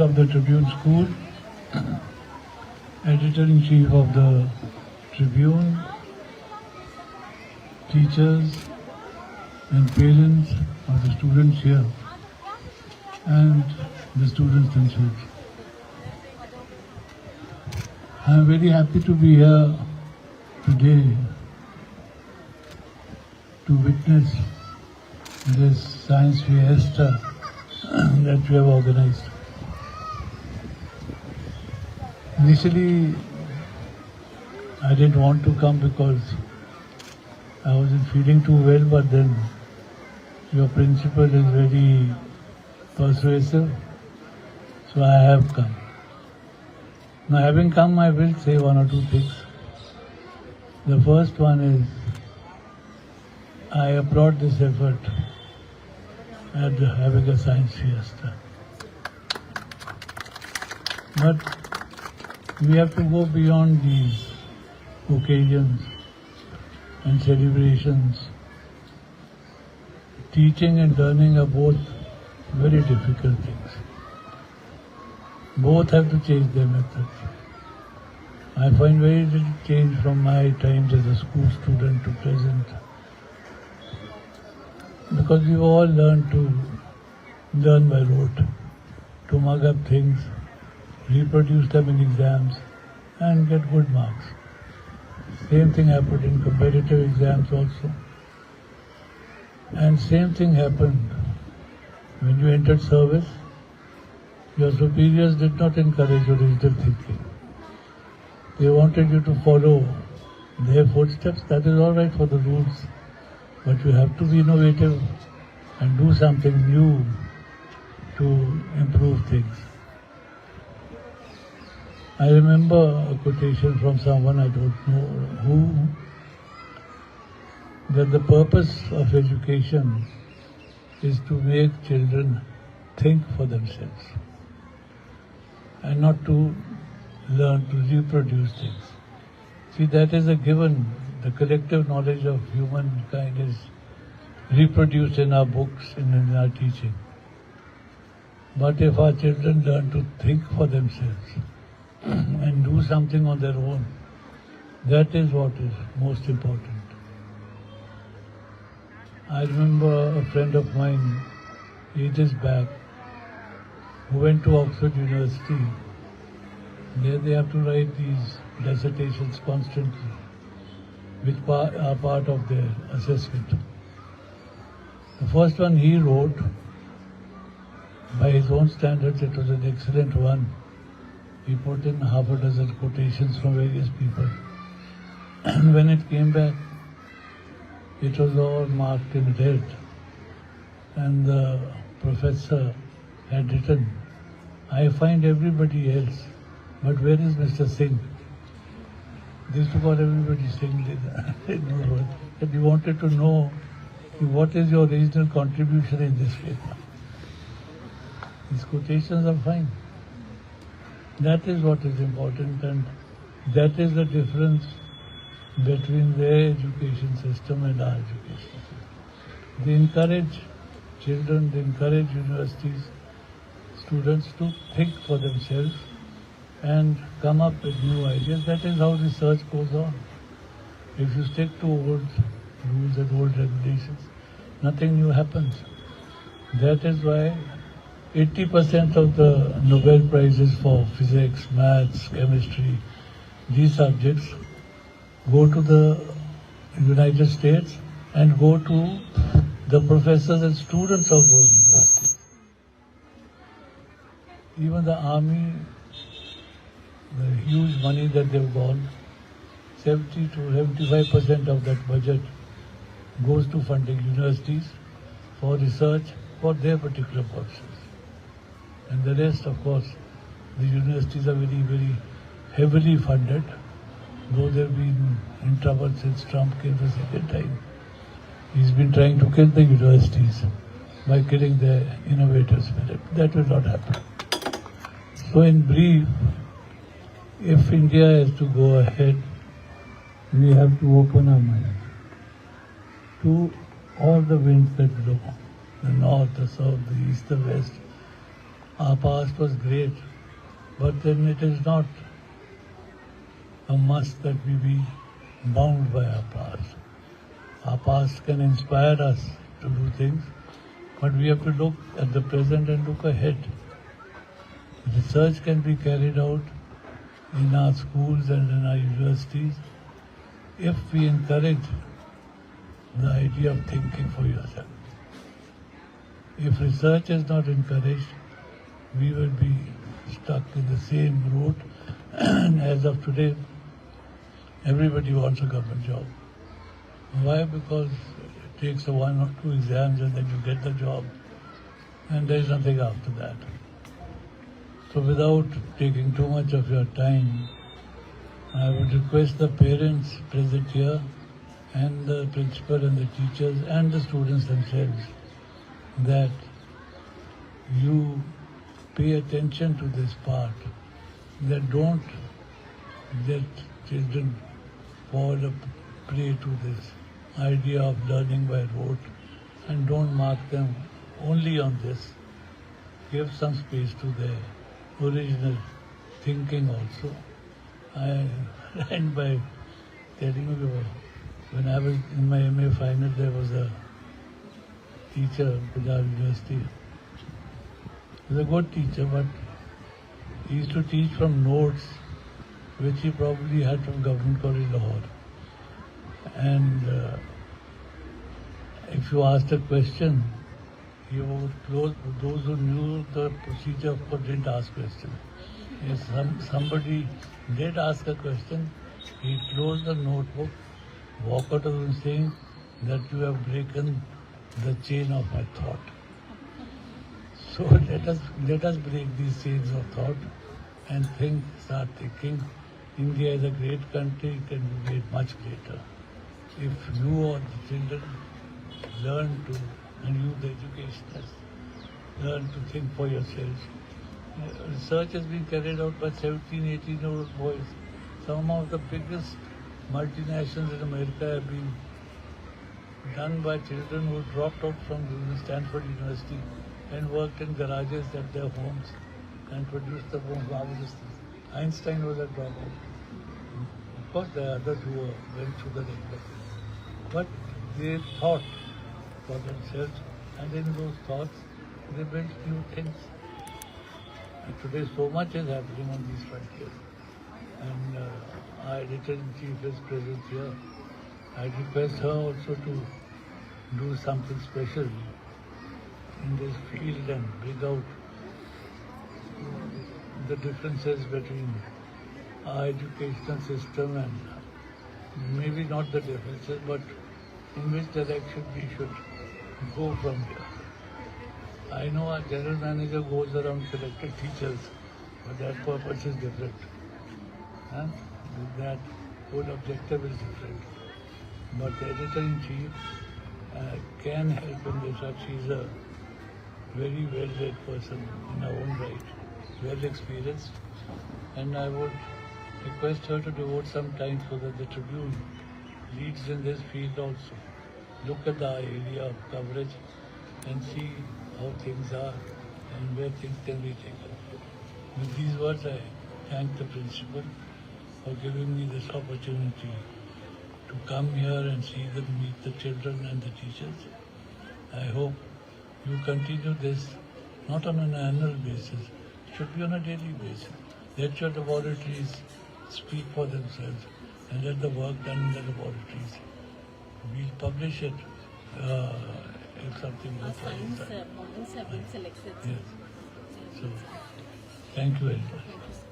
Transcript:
of the Tribune School, Editor-in-Chief of the Tribune, teachers and parents of the students here, and the students themselves. I am very happy to be here today to witness this science fiesta that we have organized. Initially, I didn't want to come because I wasn't feeling too well, but then your principal is very persuasive, so I have come. Now, having come, I will say one or two things. The first one is, I applaud this effort at having a science fiesta. But we have to go beyond these occasions and celebrations. Teaching and learning are both very difficult things. Both have to change their methods. I find very little change from my times as a school student to present, because we've all learned to learn by rote, to mug up things, reproduce them in exams, and get good marks. Same thing happened in competitive exams also. And same thing happened when you entered service. Your superiors did not encourage original thinking. They wanted you to follow their footsteps. That is all right for the rules. But you have to be innovative and do something new to improve things. I remember a quotation from someone, I don't know who, that the purpose of education is to make children think for themselves and not to learn to reproduce things. See, that is a given. The collective knowledge of humankind is reproduced in our books and in our teaching. But if our children learn to think for themselves and do something on their own, that is what is most important. I remember a friend of mine ages back who went to Oxford University. There they have to write these dissertations constantly, which are part of their assessment. The first one he wrote, by his own standards, it was an excellent one. He put in half a dozen quotations from various people. And when it came back, it was all marked in red. And the professor had written, I find everybody else, but where is Mr. Singh? They used to call everybody Singh. That he wanted to know what is your original contribution in this paper. These quotations are fine. That is what is important, and that is the difference between their education system and our education system. They encourage children, they encourage universities, students to think for themselves and come up with new ideas. That is how research goes on. If you stick to old rules and old regulations, nothing new happens. That is why 80% of the Nobel Prizes for physics, maths, chemistry, these subjects go to the United States and go to the professors and students of those universities. Even the army, the huge money that they've got, 70 to 75% of that budget goes to funding universities for research for their particular purposes. And the rest, of course, the universities are very, very heavily funded, though they've been in trouble since Trump came the second time. He's been trying to kill the universities by killing their innovative spirit. That will not happen. So in brief, if India has to go ahead, we have to open our minds to all the winds that blow, the north, the south, the east, the west, our past was great, but then it is not a must that we be bound by our past. Our past can inspire us to do things, but we have to look at the present and look ahead. Research can be carried out in our schools and in our universities if we encourage the idea of thinking for yourself. If research is not encouraged, we will be stuck in the same route. And as of today, everybody wants a government job. Why? Because it takes 1 or 2 exams and then you get the job, and there is nothing after that. So without taking too much of your time, I would request the parents present here and the principal and the teachers and the students themselves that you pay attention to this part, that don't let children fall a prey to this idea of learning by rote, and don't mark them only on this. Give some space to their original thinking also. I end by telling you, when I was in my MA final, there was a teacher in Punjab University. He was a good teacher, but he used to teach from notes which he probably had from Government College Lahore. And if you asked a question, he would close. Those who knew the procedure, of course, didn't ask questions. If somebody did ask a question, he closed the notebook, walk out of the room saying that you have broken the chain of my thought. So let us break these chains of thought and start thinking. India is a great country, it can be made much greater. If you or the children learn to, and you the educationists, learn to think for yourselves. Research has been carried out by 17, 18-year-old boys. Some of the biggest multinationals in America have been done by children who dropped out from Stanford University and worked in garages at their homes and produced the most marvelous things. Einstein was a dropout. Of course, there are others who went through the regular thing. But they thought for themselves, and in those thoughts, they built new things. And today, so much is happening on these frontiers. And our editor-in-chief is present here. I request her also to do something special in this field and bring out the differences between our educational system and maybe not the differences, but in which direction we should go from here. I know our general manager goes around collecting teachers, but that purpose is different. That whole objective is different. But the editor-in-chief can help in this. She's a very well-read person in her own right, well-experienced, and I would request her to devote some time so that the Tribune leads in this field also. Look at the area of coverage and see how things are and where things can be taken. With these words, I thank the principal for giving me this opportunity to come here and see them, meet the children and the teachers. I hope you continue this not on an annual basis, it should be on a daily basis. Let your laboratories speak for themselves and let the work done in the laboratories. We'll publish it if something goes Science models have been selected. Yes. So, thank you very much.